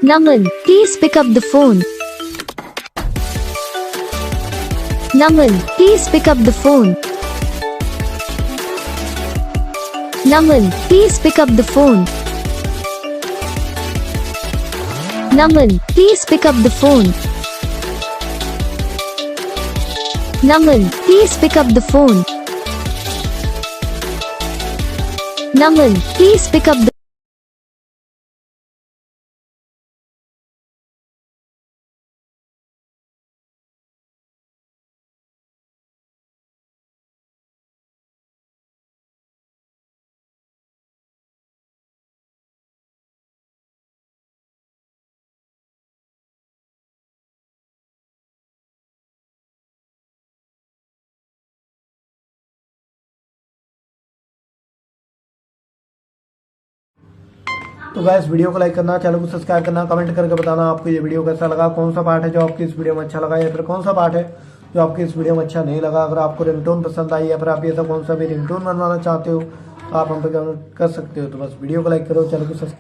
Naman, please pick up the phone. Naman, please pick up the phone. Naman, please pick up the phone. Naman, please pick up the phone. Naman, please pick up the phone. Naman, please pick up the तो guys video को like करना, channel को subscribe करना, comment करके बताना आपको ये video कैसा लगा, कौन सा पार्ट है जो आपकी इस वीडियो में अच्छा लगा या फिर कौन सा पार्ट है जो आपकी इस वीडियो में अच्छा नहीं लगा। अगर आपको रिंगटोन पसंद आई या फिर आप ऐसा कौन सा भी रिंगटोन बनवाना चाहते हो तो आप हम पे कमेंट कर सकते हो। तो बस वीडियो को लाइक करो, चैनल को सब्सक्राइब